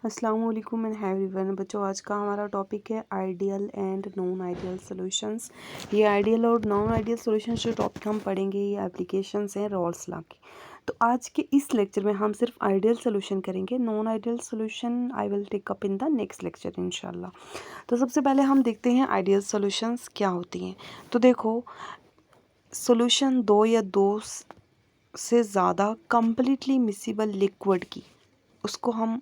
अस्सलाम वालेकुम and hi everyone. बच्चों, आज का हमारा टॉपिक है ideal and non ideal solutions. ये आइडियल और नॉन आइडियल सॉल्यूशंस जो टॉपिक हम पढ़ेंगे ये एप्लीकेशंस हैं रॉल्स लॉ की। तो आज के इस लेक्चर में हम सिर्फ आइडियल सॉल्यूशन करेंगे। Non ideal solution I will take up in the next lecture इंशाल्लाह। तो सबसे पहले हम देखते हैं आइडियल सॉल्यूशंस क्या होती हैं। तो देखो, सॉल्यूशन दो या दो से ज़्यादा कंप्लीटली मिसिबल लिक्विड की, उसको हम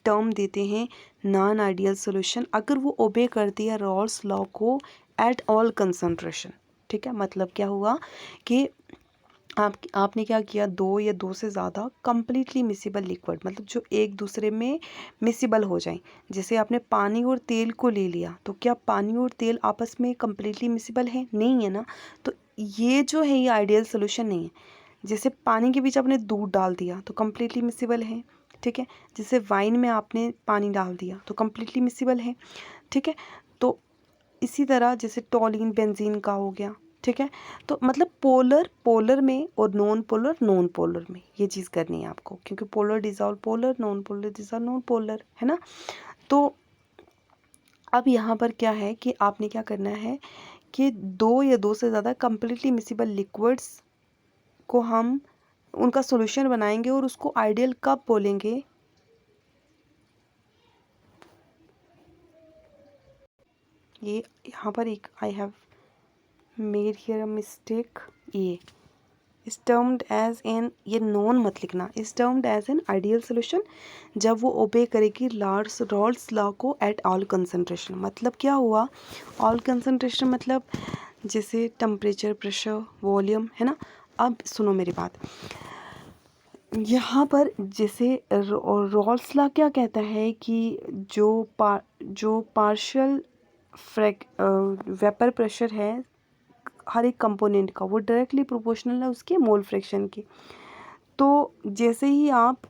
टर्म देते हैं नॉन आइडियल सॉल्यूशन, अगर वो ओबे करती है रॉल्स लॉ को एट ऑल कंसंट्रेशन। ठीक है, मतलब क्या हुआ कि आपने क्या किया, दो या दो से ज़्यादा कंप्लीटली मिसिबल लिक्विड, मतलब जो एक दूसरे में मिसिबल हो जाएं। जैसे आपने पानी और तेल को ले लिया, तो क्या पानी और तेल आपस में कंप्लीटली मिसिबल है? नहीं है ना। तो ये जो है ये आइडियल सोल्यूशन नहीं है। जैसे पानी के बीच आपने दूध डाल दिया तो कंप्लीटली मिसिबल है। ठीक है, जैसे वाइन में आपने पानी डाल दिया तो कंप्लीटली मिसिबल है। ठीक है, तो इसी तरह जैसे टॉलिन बेंजीन का हो गया। ठीक है, तो मतलब पोलर पोलर में और नॉन पोलर में ये चीज़ करनी है आपको, क्योंकि polar dissolve polar, non polar dissolve non polar, है ना। तो अब यहाँ पर क्या है कि आपने क्या करना है कि दो या दो से ज़्यादा कंप्लीटली मिसिबल लिक्विड्स को हम उनका सॉल्यूशन बनाएंगे और उसको आइडियल कब बोलेंगे? ये यहाँ पर एक I have made here a mistake. ये इज टर्म्ड एज एन, ये नॉन मत लिखना, is termed as an ideal solution जब वो ओबे करेगी रॉल्स लॉ को एट ऑल कंसंट्रेशन। मतलब क्या हुआ ऑल कंसंट्रेशन? मतलब जैसे टेम्परेचर, प्रेशर, वॉल्यूम, है ना। अब सुनो मेरी बात, यहाँ पर जैसे रॉल्स लॉ क्या कहता है कि जो पार्शियल वेपर प्रेशर है हर एक कंपोनेंट का, वो डायरेक्टली प्रोपोर्शनल है उसके मोल फ्रैक्शन की। तो जैसे ही आप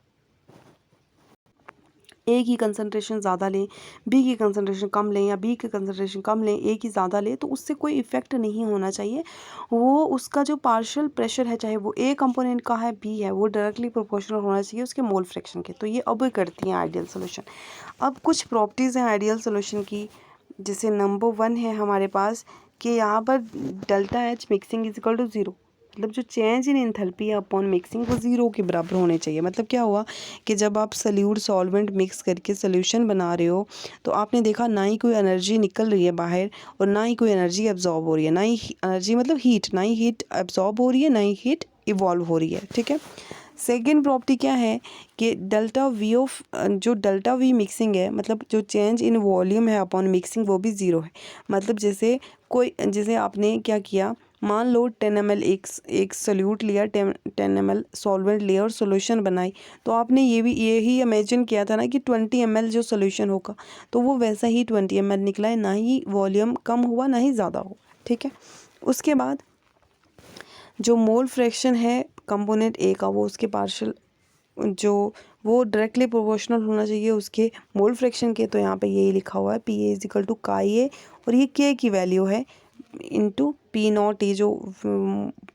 ए की कंसंट्रेशन ज़्यादा लें, बी की कंसंट्रेशन कम लें, या बी की कंसंट्रेशन कम लें, ए की ज़्यादा लें, तो उससे कोई इफ़ेक्ट नहीं होना चाहिए। वो उसका जो पार्शियल प्रेशर है, चाहे वो ए कंपोनेंट का है, बी है, वो डायरेक्टली प्रोपोर्शनल होना चाहिए उसके मोल फ्रैक्शन के। तो ये अब करती हैं आइडियल सोल्यूशन। अब कुछ प्रॉपर्टीज़ हैं आइडियल सोल्यूशन की, जैसे नंबर 1 है हमारे पास कि यहाँ पर delta H mixing is equal to 0। मतलब जो चेंज इन एंथैल्पी है अपॉन मिक्सिंग वो 0 के बराबर होने चाहिए। मतलब क्या हुआ कि जब आप सल्यूट सॉल्वेंट मिक्स करके सोल्यूशन बना रहे हो तो आपने देखा ना ही कोई एनर्जी निकल रही है बाहर और ना ही कोई एनर्जी एब्जॉर्ब हो रही है, ना ही एनर्जी मतलब हीट, ना ही हीट एब्जॉर्ब हो रही है, ना ही हीट इवॉल्व हो रही है। ठीक है, सेकेंड प्रॉपर्टी क्या है कि जो डेल्टा वी मिक्सिंग है, मतलब जो चेंज इन वॉल्यूम है अपॉन मिक्सिंग वो भी 0 है। मतलब जैसे आपने क्या किया, मान लो 10 ml एक सोल्यूट लिया, 10 ml सॉल्वेंट लिया और सोल्यूशन बनाई, तो आपने यही इमेजिन किया था ना कि 20 ml जो सोल्यूशन होगा तो वो वैसा ही 20 ml निकला है, ना ही वॉल्यूम कम हुआ ना ही ज़्यादा हुआ। ठीक है, उसके बाद जो मोल फ्रैक्शन है कंपोनेंट ए का, वो उसके पार्शियल जो वो डायरेक्टली प्रोपोर्शनल होना चाहिए उसके मोल फ्रैक्शन के। तो यहाँ पे यही लिखा हुआ है P A is equal to chi A, और ये के की वैल्यू है इंटू पी नॉट ए, जो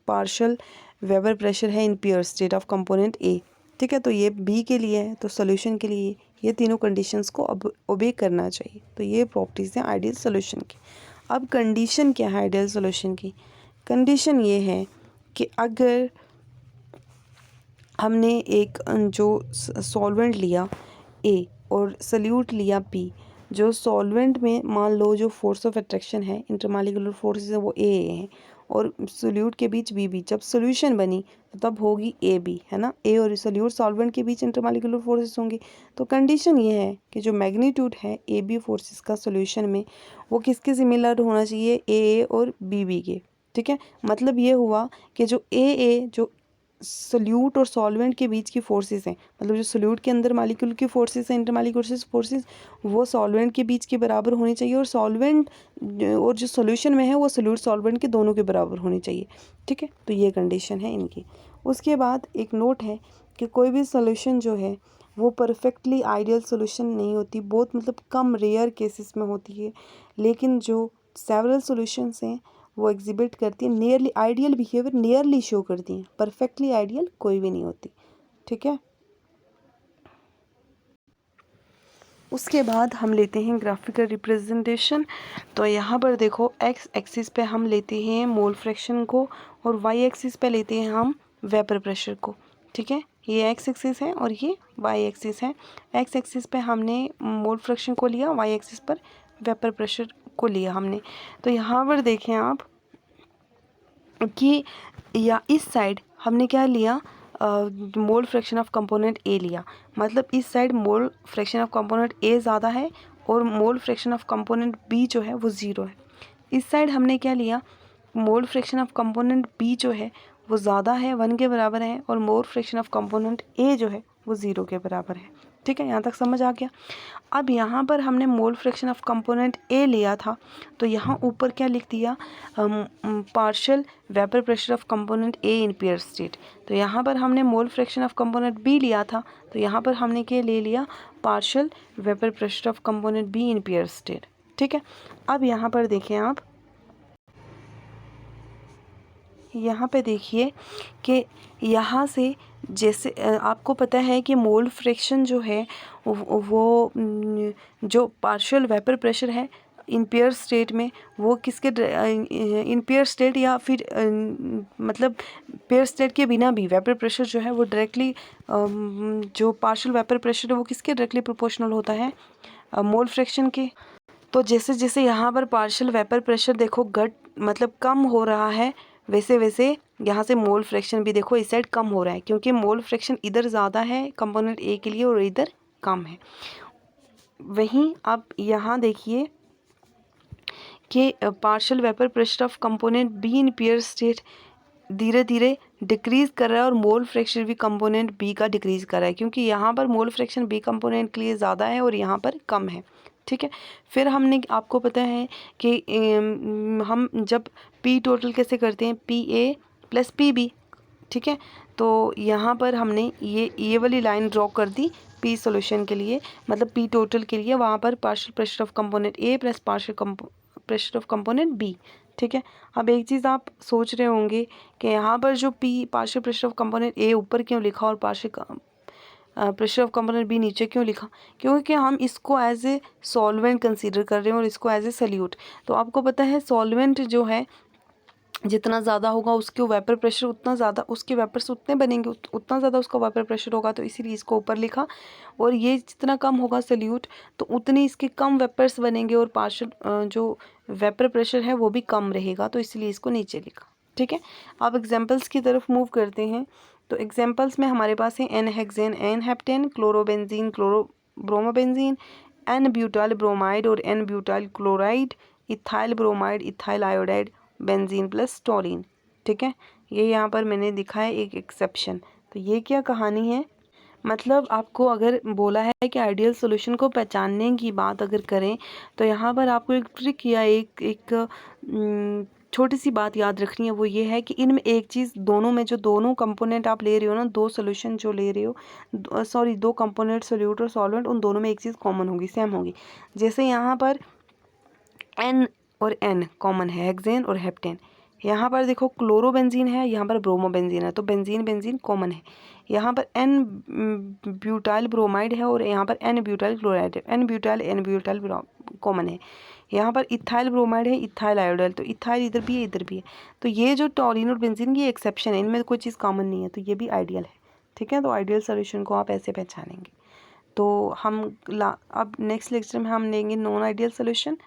पार्शियल वेबर प्रेशर है in pure state of component A. ठीक है, तो ये बी के लिए है, तो सोल्यूशन के लिए ये तीनों कंडीशंस को अब ओबे करना चाहिए। तो ये प्रॉपर्टीज़ हैं आइडियल सोल्यूशन की। अब कंडीशन क्या है आइडियल सोल्यूशन की? कंडीशन ये है कि अगर हमने एक जो सॉल्वेंट लिया ए और सल्यूट लिया पी, जो सॉल्वेंट में मान लो जो फोर्स ऑफ अट्रैक्शन है, इंटरमॉलिक्यूलर फोर्सेस है, वो ए है, और सॉल्यूट के बीच बी, जब सॉल्यूशन बनी तो तब होगी ए बी, है ना। ए और सॉल्यूट सॉल्वेंट के बीच इंटरमॉलिक्यूलर फोर्सेस होंगी। तो कंडीशन ये है कि जो मैग्नीट्यूड है ए बी फोर्सेस का सॉल्यूशन में, वो किसके सिमिलर होना चाहिए? ए और बी के। ठीक है, मतलब ये हुआ कि जो जो सोल्यूट और सॉल्वेंट के बीच की फोर्सेस हैं, मतलब जो सोल्यूट के अंदर मालिक्यूल की फोर्सेस हैं, इंटरमालिक्यूलर फोर्सेस, वो सॉल्वेंट के बीच के बराबर होनी चाहिए, और सॉल्वेंट और जो सोल्यूशन में है वो सोल्यूट सॉल्वेंट के दोनों के बराबर होनी चाहिए। ठीक है, तो ये कंडीशन है इनकी। उसके बाद एक नोट है कि कोई भी सोल्यूशन जो है वो परफेक्टली आइडियल सोल्यूशन नहीं होती, बहुत मतलब कम रेयर केसेस में होती है, लेकिन जो सेवरल सोल्यूशंस हैं वो एग्जिबिट करती है nearly ideal behaviour, nearly show करती हैं, परफेक्टली आइडियल कोई भी नहीं होती। ठीक है, उसके बाद हम लेते हैं ग्राफिकल रिप्रेजेंटेशन। तो यहाँ पर देखो एक्स एक्सिस पे हम लेते हैं मोल फ्रैक्शन को और वाई एक्सिस पे लेते हैं हम वेपर प्रेशर को। ठीक है, ये एक्स एक्सिस है और ये वाई एक्सिस है। एक्स एक्सिस पे हमने मोल फ्रैक्शन को लिया, वाई एक्सिस पर वेपर प्रेशर को लिया हमने। तो यहाँ पर देखें आप कि या इस साइड हमने क्या लिया, mole fraction of component A लिया, मतलब इस side mole fraction of component A ज़्यादा है और mole fraction of component B जो है वो ज़ीरो है। इस साइड हमने क्या लिया, mole fraction of component B जो है वो ज़्यादा है, 1 के बराबर है, और मोल फ्रैक्शन ऑफ कंपोनेंट ए जो है वो 0 के बराबर है। ठीक है, यहाँ तक समझ आ गया। अब यहाँ पर हमने mole fraction of component A लिया था, तो यहाँ ऊपर क्या लिख दिया, partial vapour pressure of component A in pure state. तो यहाँ पर हमने mole fraction of component B लिया था, तो यहाँ पर हमने क्या ले लिया, partial vapour pressure of component B in pure state. ठीक है, अब यहाँ पर देखें आप, यहाँ पे देखिए कि यहाँ से जैसे आपको पता है कि मोल फ्रैक्शन जो है वो जो पार्शियल वेपर प्रेशर है इन पेयर स्टेट में, वो किसके इन पेयर स्टेट या फिर मतलब पेयर स्टेट के बिना भी वेपर प्रेशर जो है वो डायरेक्टली जो पार्शियल वेपर प्रेशर है वो किसके डायरेक्टली प्रोपोर्शनल होता है, मोल फ्रैक्शन के। तो जैसे जैसे यहाँ पर पार्शियल वेपर प्रेशर देखो मतलब कम हो रहा है, वैसे वैसे यहाँ से मोल फ्रैक्शन भी देखो इस साइड कम हो रहा है, क्योंकि मोल फ्रैक्शन इधर ज़्यादा है कंपोनेंट ए के लिए और इधर कम है। वहीं आप यहाँ देखिए कि partial vapour pressure of component B in pure state धीरे धीरे डिक्रीज़ कर रहा है और मोल फ्रैक्शन भी कंपोनेंट बी का डिक्रीज़ कर रहा है, क्योंकि यहाँ पर मोल फ्रैक्शन बी कंपोनेंट के लिए ज़्यादा है और यहाँ पर कम है। ठीक है, फिर हमने आपको पता है कि हम जब पी टोटल कैसे करते हैं, P A plus P B. ठीक है, तो यहाँ पर हमने ये वाली लाइन ड्रॉ कर दी पी सोल्यूशन के लिए, मतलब पी टोटल के लिए, वहाँ पर partial pressure of component A plus partial pressure of component B. ठीक है, अब एक चीज़ आप सोच रहे होंगे कि यहाँ पर जो P partial pressure of component A ऊपर क्यों लिखा और partial pressure of component B नीचे क्यों लिखा, क्योंकि हम इसको एज ए सॉल्वेंट कंसीडर कर रहे हैं और इसको एज ए सल्यूट। तो आपको पता है सॉल्वेंट जो है जितना ज़्यादा होगा उसके वेपर प्रेशर उतना ज़्यादा, उसके वेपर्स उतने बनेंगे, उतना ज़्यादा उसका वेपर प्रेशर होगा, तो इसीलिए इसको ऊपर लिखा। और ये जितना कम होगा सल्यूट तो उतनी इसके कम वेपर्स बनेंगे और पार्शियल जो वेपर प्रेशर है वो भी कम रहेगा, तो इसलिए इसको नीचे लिखा। ठीक है, अब एग्जाम्पल्स की तरफ मूव करते हैं। तो एग्जाम्पल्स में हमारे पास है n hexane n heptane, chlorobenzene chlorobromobenzene, n butyl bromide और n butyl chloride, ethyl bromide ethyl iodide, benzene plus toluene. ठीक है, ये यहाँ पर मैंने दिखा है एक एक्सेप्शन। तो ये क्या कहानी है, मतलब आपको अगर बोला है कि आइडियल सॉल्यूशन को पहचानने की बात अगर करें तो यहाँ पर आपको एक ट्रिक या एक छोटी सी बात याद रखनी है, वो ये है कि इनमें एक चीज़, दोनों में जो दोनों कंपोनेंट आप ले रहे हो ना, दो सोल्यूशन जो ले रहे हो, सॉरी दो कंपोनेंट सोल्यूट और सॉल्वेंट, उन दोनों में एक चीज़ कॉमन होगी, सेम होगी। जैसे यहाँ पर एन और एन कॉमन है, हेक्सेन और हेप्टेन। यहाँ पर देखो क्लोरोबेंजीन है, यहाँ पर ब्रोमोबेंजीन है, तो बेंजीन बेंजीन कॉमन है। यहाँ पर एन ब्यूटाइल ब्रोमाइड है और यहाँ पर एन ब्यूटाइल क्लोराइड है, एन ब्यूटाइल कॉमन है। यहाँ पर इथाइल ब्रोमाइड है, इथाइल आयोडाइल, तो इथाइल इधर भी है इधर भी है। तो ये जो टॉलिन और बेंजीन की एक्सेप्शन है, इनमें कोई चीज़ कॉमन नहीं है, तो ये भी आइडियल है। ठीक है, तो आइडियल सोल्यूशन को आप ऐसे पहचानेंगे। तो हम अब नेक्स्ट लेक्चर में हम लेंगे नॉन आइडियल सोल्यूशन।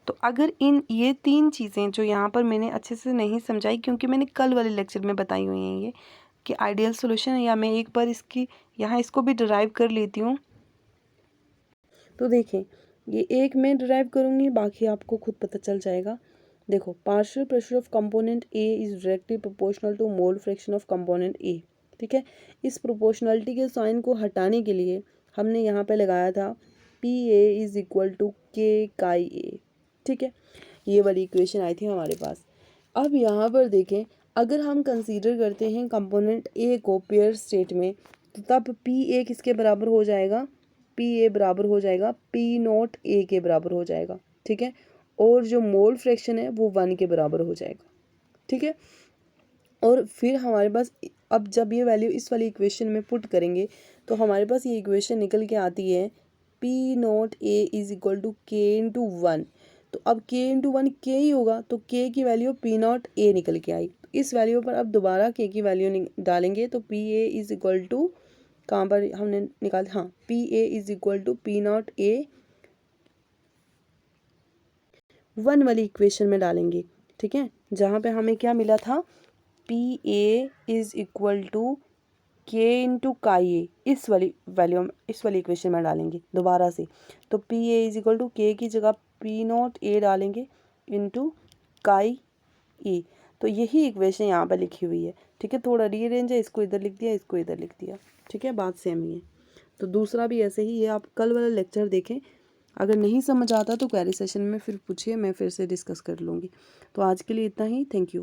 तो अगर ये तीन चीज़ें जो यहाँ पर मैंने अच्छे से नहीं समझाई, क्योंकि मैंने कल वाले लेक्चर में बताई हुई हैं ये कि आइडियल सॉल्यूशन है, या मैं एक बार इसको भी डिराइव कर लेती हूँ। तो देखें, ये एक मैं डिराइव करूँगी, बाकी आपको खुद पता चल जाएगा। देखो, partial pressure of component A is directly proportional to mole fraction of component A. ठीक है, इस प्रोपोर्शनलिटी के साइन को हटाने के लिए हमने यहाँ पे लगाया था P A is equal to K chi ए। ठीक है, ये वाली इक्वेशन आई थी हमारे पास। अब यहाँ पर देखें, अगर हम कंसीडर करते हैं कंपोनेंट ए को पेयर स्टेट में, तो तब पी ए किसके बराबर हो जाएगा, पी ए बराबर हो जाएगा पी नॉट ए के बराबर हो जाएगा। ठीक है, और जो मोल फ्रैक्शन है वो 1 के बराबर हो जाएगा। ठीक है, और फिर हमारे पास अब जब ये वैल्यू इस वाली इक्वेशन में पुट करेंगे तो हमारे पास ये इक्वेशन निकल के आती है P naught A is equal to K into one. तो अब k इंटू वन के ही होगा, तो k की वैल्यू पी नॉट ए निकल के आई। इस वैल्यू पर अब दोबारा k की वैल्यू डालेंगे तो P A is equal to, कहाँ पर हमने निकाल, हाँ, P A is equal to P naught A one वाली इक्वेशन में डालेंगे। ठीक है, जहाँ पे हमें क्या मिला था, P A is equal to K into chi A, इस वाली वैल्यू, इस वाली इक्वेशन में डालेंगे दोबारा से। तो P A is equal to K की जगह पी नॉट ए डालेंगे इंटू काई ई। तो यही इक्वेशन यहाँ पर लिखी हुई है। ठीक है, थोड़ा रीअरेंज है, इसको इधर लिख दिया, इसको इधर लिख दिया। ठीक है, बात सेम ही है। तो दूसरा भी ऐसे ही है, आप कल वाला लेक्चर देखें। अगर नहीं समझ आता तो क्वेरी सेशन में फिर पूछिए, मैं फिर से डिस्कस कर लूँगी। तो आज के लिए इतना ही, थैंक यू।